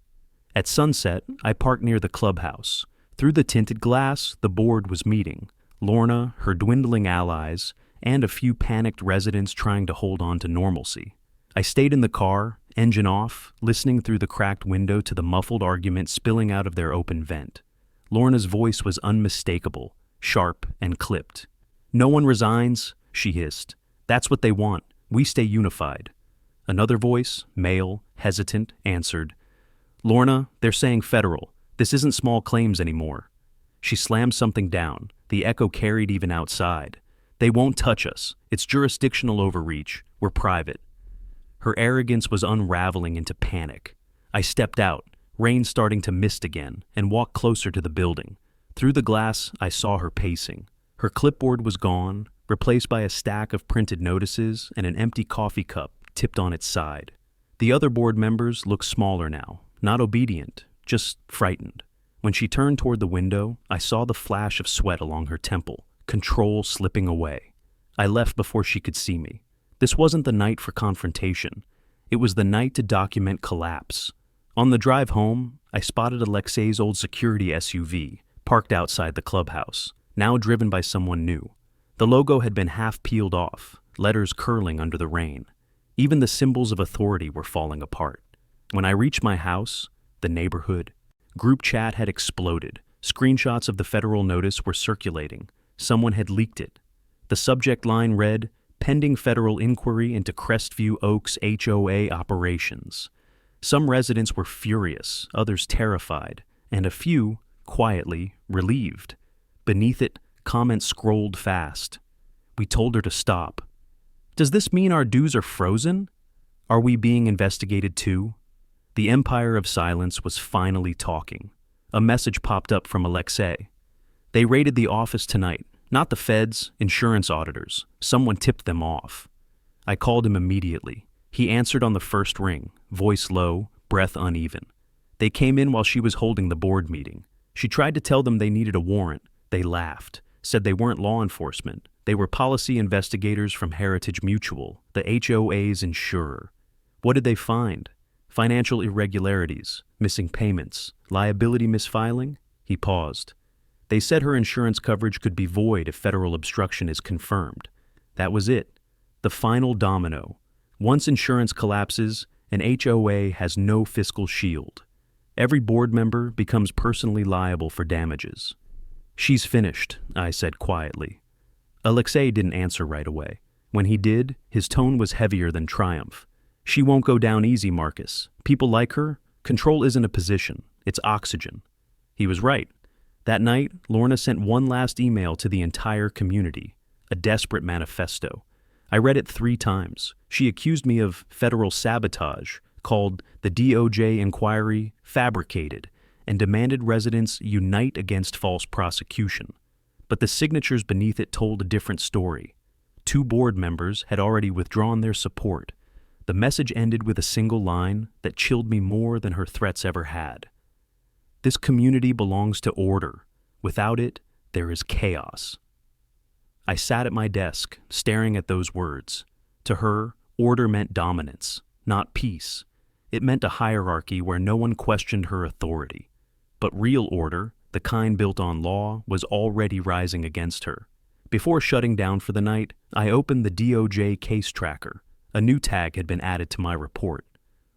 A: At sunset, I parked near the clubhouse. Through the tinted glass, the board was meeting. Lorna, her dwindling allies, and a few panicked residents trying to hold on to normalcy. I stayed in the car, engine off, listening through the cracked window to the muffled argument spilling out of their open vent. Lorna's voice was unmistakable, sharp and clipped. "No one resigns," she hissed. "That's what they want. We stay unified." Another voice, male, hesitant, answered, "Lorna, they're saying federal. This isn't small claims anymore." She slammed something down. The echo carried even outside. "They won't touch us. It's jurisdictional overreach. We're private." Her arrogance was unraveling into panic. I stepped out, rain starting to mist again, and walked closer to the building. Through the glass, I saw her pacing. Her clipboard was gone, replaced by a stack of printed notices and an empty coffee cup tipped on its side. The other board members looked smaller now, not obedient, just frightened. When she turned toward the window, I saw the flash of sweat along her temple, control slipping away. I left before she could see me. This wasn't the night for confrontation. It was the night to document collapse. On the drive home, I spotted Alexei's old security SUV, parked outside the clubhouse, now driven by someone new. The logo had been half peeled off, letters curling under the rain. Even the symbols of authority were falling apart. When I reached my house, the neighborhood, group chat had exploded. Screenshots of the federal notice were circulating. Someone had leaked it. The subject line read, "Pending federal inquiry into Crestview Oaks HOA operations." Some residents were furious, others terrified, and a few, quietly, relieved. Beneath it, comments scrolled fast. "We told her to stop." "Does this mean our dues are frozen? Are we being investigated too?" The empire of silence was finally talking. A message popped up from Alexei. "They raided the office tonight. Not the feds, insurance auditors. Someone tipped them off." I called him immediately. He answered on the first ring, voice low, breath uneven. They came in while she was holding the board meeting. She tried to tell them they needed a warrant. They laughed, said they weren't law enforcement. They were policy investigators from Heritage Mutual, the HOA's insurer. What did they find? Financial irregularities, missing payments, liability misfiling? He paused. They said her insurance coverage could be void if federal obstruction is confirmed. That was it. The final domino. Once insurance collapses, an HOA has no fiscal shield. Every board member becomes personally liable for damages. "She's finished," I said quietly. Alexei didn't answer right away. When he did, his tone was heavier than triumph. "She won't go down easy, Marcus. People like her, control isn't a position, it's oxygen." He was right. That night, Lorna sent one last email to the entire community, a desperate manifesto. I read it 3 times. She accused me of federal sabotage, called the DOJ inquiry fabricated, and demanded residents unite against false prosecution. But the signatures beneath it told a different story. 2 board members had already withdrawn their support. The message ended with a single line that chilled me more than her threats ever had. "This community belongs to order. Without it, there is chaos." I sat at my desk, staring at those words. To her, order meant dominance, not peace. It meant a hierarchy where no one questioned her authority. But real order, the kind built on law, was already rising against her. Before shutting down for the night, I opened the DOJ case tracker. A new tag had been added to my report.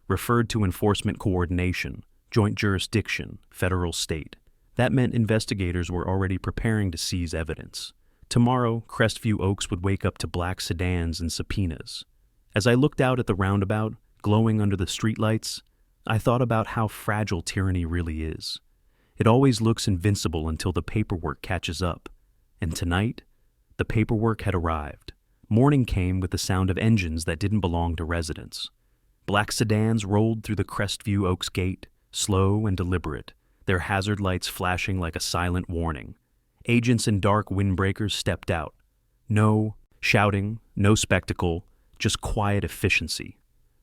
A: Referred to enforcement coordination, joint jurisdiction, federal state. That meant investigators were already preparing to seize evidence. Tomorrow, Crestview Oaks would wake up to black sedans and subpoenas. As I looked out at the roundabout, glowing under the streetlights, I thought about how fragile tyranny really is. It always looks invincible until the paperwork catches up. And tonight, the paperwork had arrived. Morning came with the sound of engines that didn't belong to residents. Black sedans rolled through the Crestview Oaks gate. slow and deliberate, their hazard lights flashing like a silent warning. Agents in dark windbreakers stepped out. No shouting, no spectacle, just quiet efficiency.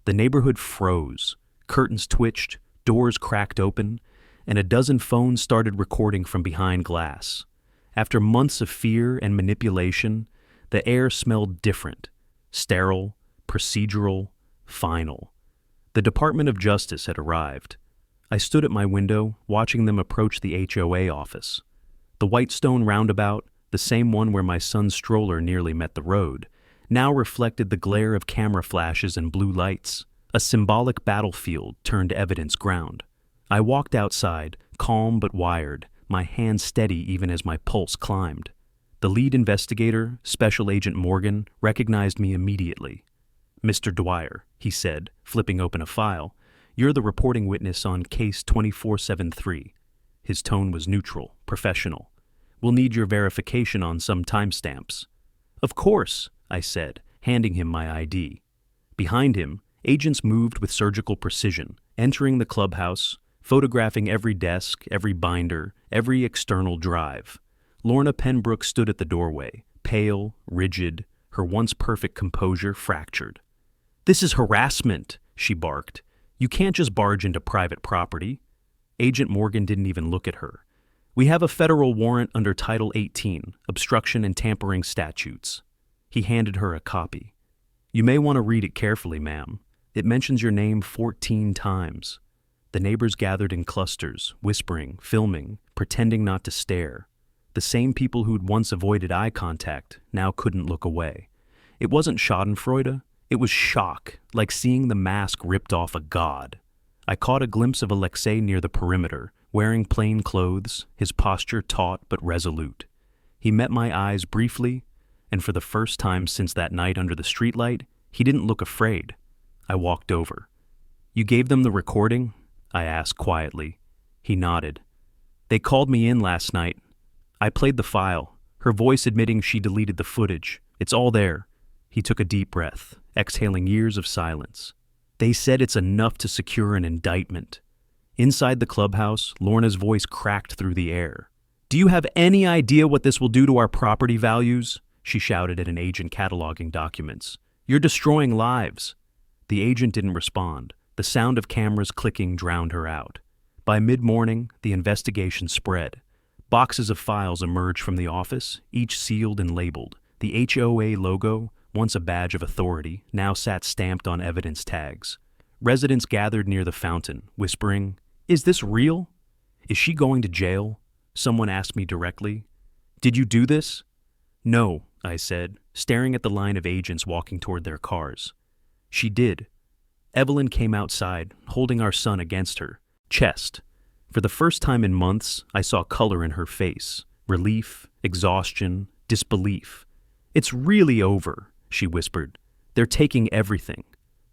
A: The neighborhood froze. Curtains twitched, doors cracked open, and a dozen phones started recording from behind glass. After months of fear and manipulation, the air smelled different, sterile, procedural, final. The Department of Justice had arrived. I stood at my window, watching them approach the HOA office. The white stone roundabout, the same one where my son's stroller nearly met the road, now reflected the glare of camera flashes and blue lights. A symbolic battlefield turned evidence ground. I walked outside, calm but wired, my hand steady even as my pulse climbed. The lead investigator, Special Agent Morgan, recognized me immediately. "Mr. Dwyer," he said, flipping open a file, "you're the reporting witness on case 2473. His tone was neutral, professional. "We'll need your verification on some timestamps." "Of course," I said, handing him my ID. Behind him, agents moved with surgical precision, entering the clubhouse, photographing every desk, every binder, every external drive. Lorna Penbrook stood at the doorway, pale, rigid, her once perfect composure fractured. "This is harassment," she barked. "You can't just barge into private property." Agent Morgan didn't even look at her. "We have a federal warrant under Title 18, obstruction and tampering statutes." He handed her a copy. "You may want to read it carefully, ma'am. It mentions your name 14 times. The neighbors gathered in clusters, whispering, filming, pretending not to stare. The same people who'd once avoided eye contact now couldn't look away. It wasn't schadenfreude, it was shock, like seeing the mask ripped off a god. I caught a glimpse of Alexei near the perimeter, wearing plain clothes, his posture taut but resolute. He met my eyes briefly, and for the first time since that night under the streetlight, he didn't look afraid. I walked over. "You gave them the recording?" I asked quietly. He nodded. "They called me in last night. I played the file, her voice admitting she deleted the footage. It's all there." He took a deep breath, exhaling years of silence. "They said it's enough to secure an indictment." Inside the clubhouse, Lorna's voice cracked through the air. "Do you have any idea what this will do to our property values?" she shouted at an agent cataloging documents. "You're destroying lives." The agent didn't respond. The sound of cameras clicking drowned her out. By mid-morning, the investigation spread. Boxes of files emerged from the office, each sealed and labeled. The HOA logo, once a badge of authority, now sat stamped on evidence tags. Residents gathered near the fountain, whispering, "Is this real? Is she going to jail?" Someone asked me directly. "Did you do this?" "No," I said, staring at the line of agents walking toward their cars. "She did." Evelyn came outside, holding our son against her, chest. For the first time in months, I saw color in her face, relief, exhaustion, disbelief. "It's really over," she whispered. "They're taking everything."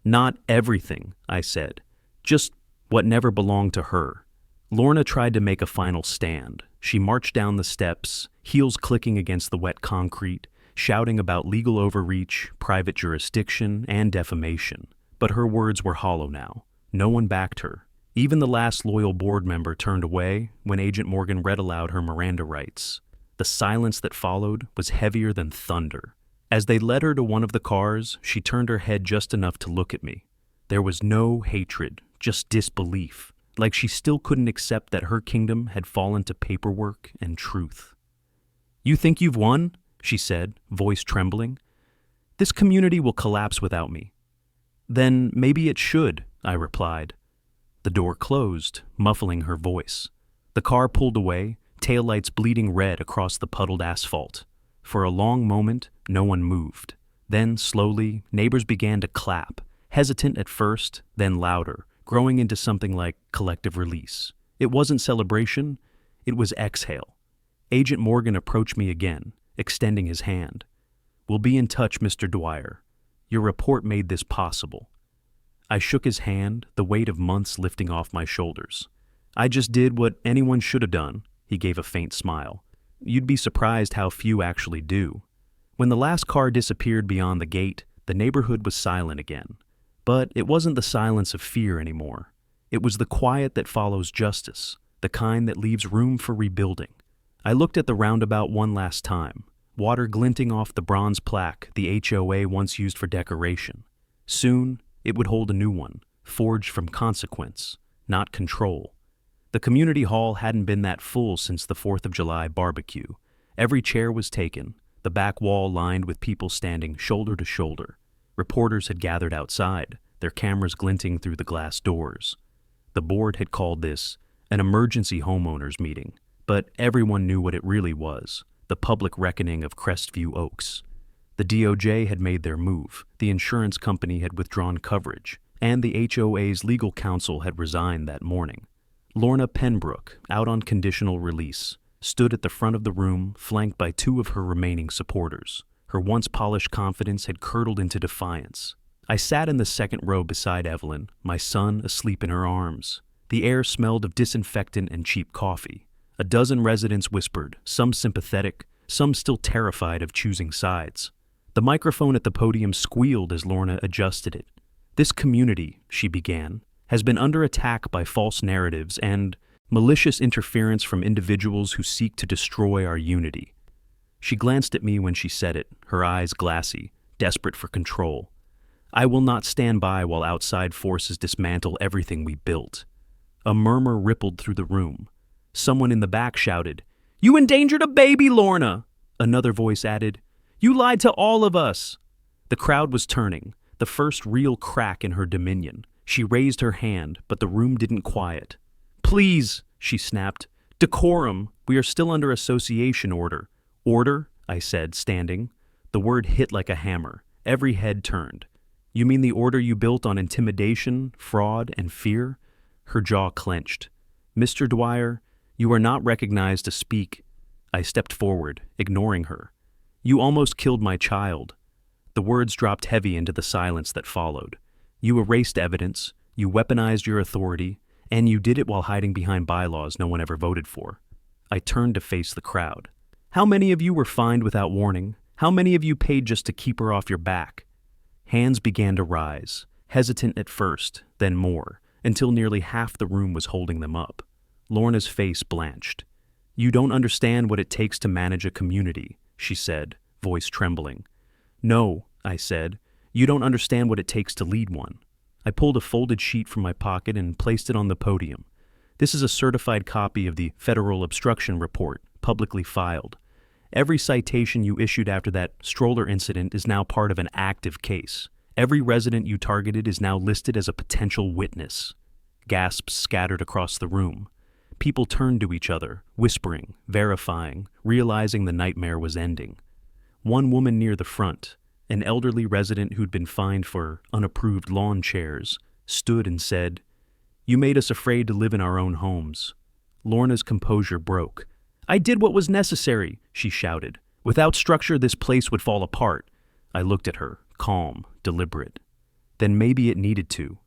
A: "Not everything," I said. "Just what never belonged to her." Lorna tried to make a final stand. She marched down the steps, heels clicking against the wet concrete, shouting about legal overreach, private jurisdiction, and defamation. But her words were hollow now. No one backed her. Even the last loyal board member turned away when Agent Morgan read aloud her Miranda rights. The silence that followed was heavier than thunder. As they led her to one of the cars, she turned her head just enough to look at me. There was no hatred, just disbelief, like she still couldn't accept that her kingdom had fallen to paperwork and truth. "You think you've won?" she said, voice trembling. "This community will collapse without me." "Then maybe it should," I replied. The door closed, muffling her voice. The car pulled away, taillights bleeding red across the puddled asphalt. For a long moment, no one moved. Then, slowly, neighbors began to clap, hesitant at first, then louder, growing into something like collective release. It wasn't celebration, it was exhale. Agent Morgan approached me again, extending his hand. "We'll be in touch, Mr. Dwyer. Your report made this possible." I shook his hand, the weight of months lifting off my shoulders. "I just did what anyone should have done," he gave a faint smile. "You'd be surprised how few actually do." When the last car disappeared beyond the gate, the neighborhood was silent again. But it wasn't the silence of fear anymore. It was the quiet that follows justice, the kind that leaves room for rebuilding. I looked at the roundabout one last time, water glinting off the bronze plaque the HOA once used for decoration. Soon, it would hold a new one, forged from consequence, not control. The community hall hadn't been that full since the 4th of July barbecue. Every chair was taken, the back wall lined with people standing shoulder to shoulder. Reporters had gathered outside, their cameras glinting through the glass doors. The board had called this an emergency homeowners meeting, but everyone knew what it really was, the public reckoning of Crestview Oaks. The DOJ had made their move, the insurance company had withdrawn coverage, and the HOA's legal counsel had resigned that morning. Lorna Penbrook, out on conditional release, stood at the front of the room, flanked by 2 of her remaining supporters. Her once polished confidence had curdled into defiance. I sat in the second row beside Evelyn, my son asleep in her arms. The air smelled of disinfectant and cheap coffee. A dozen residents whispered, some sympathetic, some still terrified of choosing sides. The microphone at the podium squealed as Lorna adjusted it. "This community," she began, "has been under attack by false narratives and malicious interference from individuals who seek to destroy our unity." She glanced at me when she said it, her eyes glassy, desperate for control. "I will not stand by while outside forces dismantle everything we built." A murmur rippled through the room. Someone in the back shouted, "You endangered a baby, Lorna!" Another voice added, "You lied to all of us!" The crowd was turning, the first real crack in her dominion. She raised her hand, but the room didn't quiet. "Please," she snapped. "Decorum. We are still under association order." "Order?" I said, standing. The word hit like a hammer. Every head turned. "You mean the order you built on intimidation, fraud, and fear?" Her jaw clenched. "Mr. Dwyer, you are not recognized to speak." I stepped forward, ignoring her. "You almost killed my child." The words dropped heavy into the silence that followed. "You erased evidence, you weaponized your authority, and you did it while hiding behind bylaws no one ever voted for." I turned to face the crowd. "How many of you were fined without warning? How many of you paid just to keep her off your back?" Hands began to rise, hesitant at first, then more, until nearly half the room was holding them up. Lorna's face blanched. "You don't understand what it takes to manage a community," she said, voice trembling. "No," I said, "you don't understand what it takes to lead one." I pulled a folded sheet from my pocket and placed it on the podium. "This is a certified copy of the Federal Obstruction Report, publicly filed. Every citation you issued after that stroller incident is now part of an active case. Every resident you targeted is now listed as a potential witness." Gasps scattered across the room. People turned to each other, whispering, verifying, realizing the nightmare was ending. One woman near the front, an elderly resident who'd been fined for unapproved lawn chairs, stood and said, "You made us afraid to live in our own homes." Lorna's composure broke. "I did what was necessary," she shouted. "Without structure, this place would fall apart." I looked at her, calm, deliberate. Then maybe it needed to.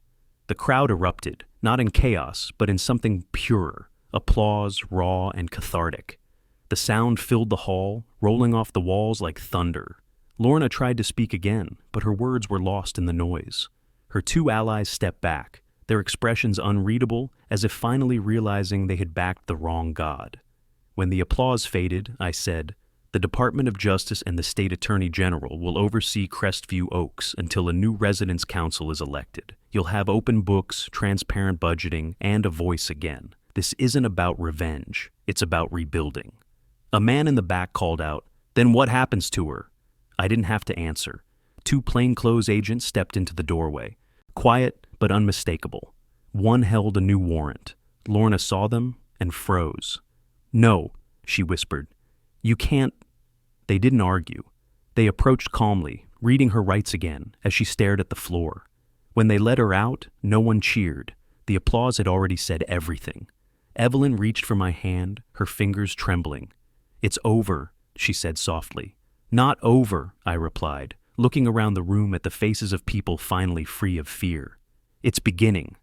A: The crowd erupted, not in chaos, but in something purer, applause, raw and cathartic. The sound filled the hall, rolling off the walls like thunder. Lorna tried to speak again, but her words were lost in the noise. Her 2 allies stepped back, their expressions unreadable, as if finally realizing they had backed the wrong god. When the applause faded, I said, "The Department of Justice and the State Attorney General will oversee Crestview Oaks until a new Residence Council is elected. You'll have open books, transparent budgeting, and a voice again. This isn't about revenge. It's about rebuilding." A man in the back called out, "Then what happens to her?" I didn't have to answer. 2 plainclothes agents stepped into the doorway, quiet but unmistakable. One held a new warrant. Lorna saw them and froze. "No," she whispered. "You can't." They didn't argue. They approached calmly, reading her rights again as she stared at the floor. When they let her out, no one cheered. The applause had already said everything. Evelyn reached for my hand, her fingers trembling. "It's over," she said softly. "Not over," I replied, looking around the room at the faces of people finally free of fear. "It's beginning."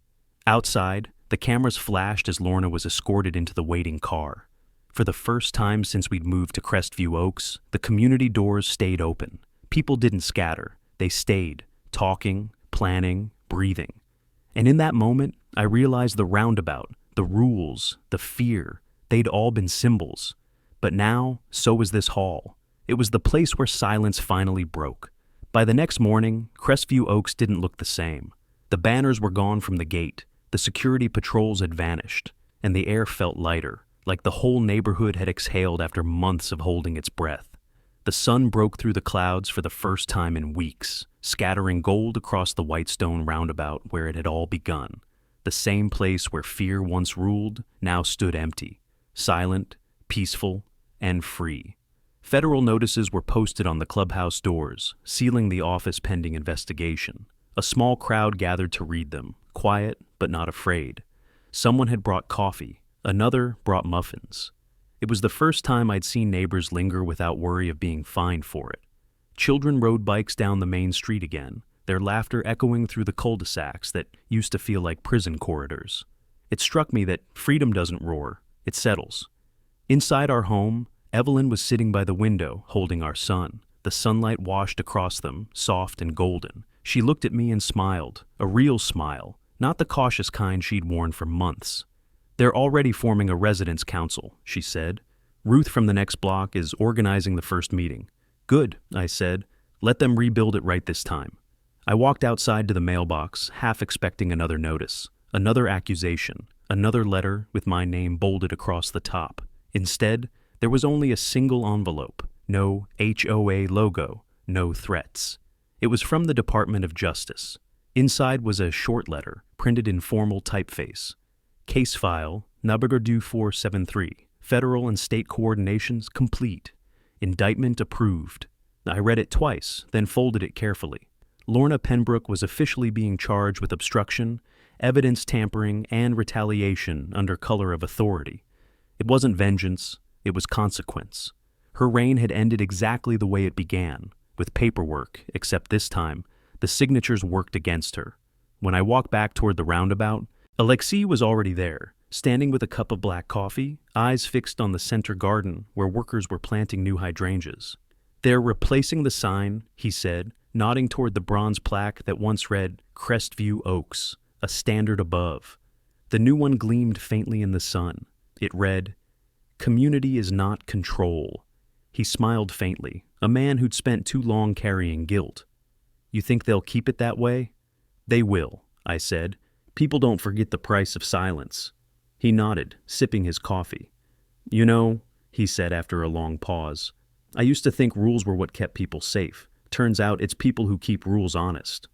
A: Outside, the cameras flashed as Lorna was escorted into the waiting car. For the first time since we'd moved to Crestview Oaks, the community doors stayed open. People didn't scatter. They stayed, talking, planning, breathing. And in that moment, I realized the roundabout, the rules, the fear, they'd all been symbols. But now, so was this hall. It was the place where silence finally broke. By the next morning, Crestview Oaks didn't look the same. The banners were gone from the gate, the security patrols had vanished, and the air felt lighter, like the whole neighborhood had exhaled after months of holding its breath. The sun broke through the clouds for the first time in weeks, scattering gold across the white stone roundabout where it had all begun. The same place where fear once ruled now stood empty, silent, peaceful, and free. Federal notices were posted on the clubhouse doors, sealing the office pending investigation. A small crowd gathered to read them, quiet but not afraid. Someone had brought coffee, another brought muffins. It was the first time I'd seen neighbors linger without worry of being fined for it. Children rode bikes down the main street again, their laughter echoing through the cul-de-sacs that used to feel like prison corridors. It struck me that freedom doesn't roar, it settles. Inside our home, Evelyn was sitting by the window, holding our son. The sunlight washed across them, soft and golden. She looked at me and smiled, a real smile, not the cautious kind she'd worn for months. "They're already forming a residence council," she said. "Ruth from the next block is organizing the first meeting." "Good," I said. "Let them rebuild it right this time." I walked outside to the mailbox, half expecting another notice, another accusation, another letter with my name bolded across the top. Instead, there was only a single envelope, no HOA logo, no threats. It was from the Department of Justice. Inside was a short letter, printed in formal typeface. Case file, Nabagurdu 473, federal and state coordinations complete. Indictment approved. I read it twice, then folded it carefully. Lorna Penbrook was officially being charged with obstruction, evidence tampering, and retaliation under color of authority. It wasn't vengeance, it was consequence. Her reign had ended exactly the way it began, with paperwork, except this time, the signatures worked against her. When I walked back toward the roundabout, Alexei was already there, standing with a cup of black coffee, eyes fixed on the center garden where workers were planting new hydrangeas. "They're replacing the sign," he said, nodding toward the bronze plaque that once read Crestview Oaks, a standard above. The new one gleamed faintly in the sun. It read, "Community is not control." He smiled faintly, a man who'd spent too long carrying guilt. "You think they'll keep it that way?" "They will," I said. "People don't forget the price of silence." He nodded, sipping his coffee. "You know," he said after a long pause, "I used to think rules were what kept people safe. Turns out it's people who keep rules honest."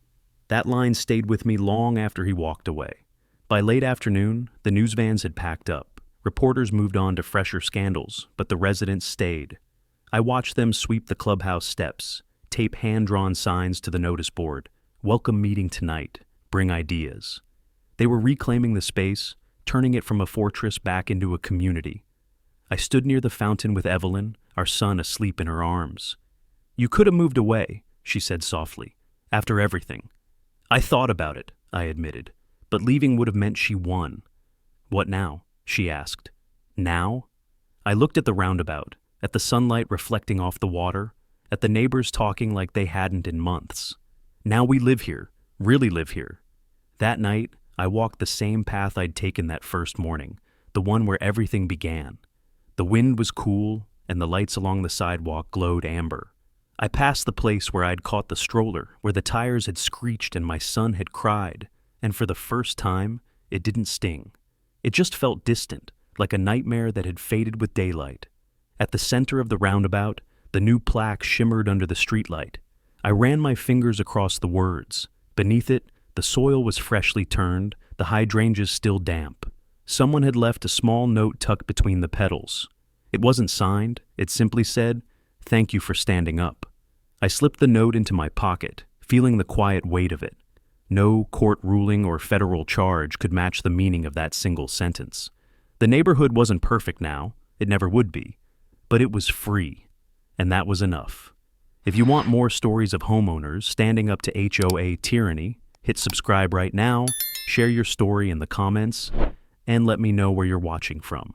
A: That line stayed with me long after he walked away. By late afternoon, the news vans had packed up. Reporters moved on to fresher scandals, but the residents stayed. I watched them sweep the clubhouse steps, tape hand-drawn signs to the notice board. "Welcome meeting tonight. Bring ideas." They were reclaiming the space, turning it from a fortress back into a community. I stood near the fountain with Evelyn, our son asleep in her arms. "You could have moved away," she said softly, "after everything." "I thought about it," I admitted, "but leaving would have meant she won." "What now?" she asked. "Now?" I looked at the roundabout, at the sunlight reflecting off the water, at the neighbors talking like they hadn't in months. Now we live here, really live here. That night, I walked the same path I'd taken that first morning, the one where everything began. The wind was cool, and the lights along the sidewalk glowed amber. I passed the place where I'd caught the stroller, where the tires had screeched and my son had cried, and for the first time, it didn't sting. It just felt distant, like a nightmare that had faded with daylight. At the center of the roundabout, the new plaque shimmered under the streetlight. I ran my fingers across the words. Beneath it, the soil was freshly turned, the hydrangeas still damp. Someone had left a small note tucked between the petals. It wasn't signed, it simply said, "Thank you for standing up." I slipped the note into my pocket, feeling the quiet weight of it. No court ruling or federal charge could match the meaning of that single sentence. The neighborhood wasn't perfect now, it never would be, but it was free, and that was enough. If you want more stories of homeowners standing up to HOA tyranny, hit subscribe right now, share your story in the comments, and let me know where you're watching from.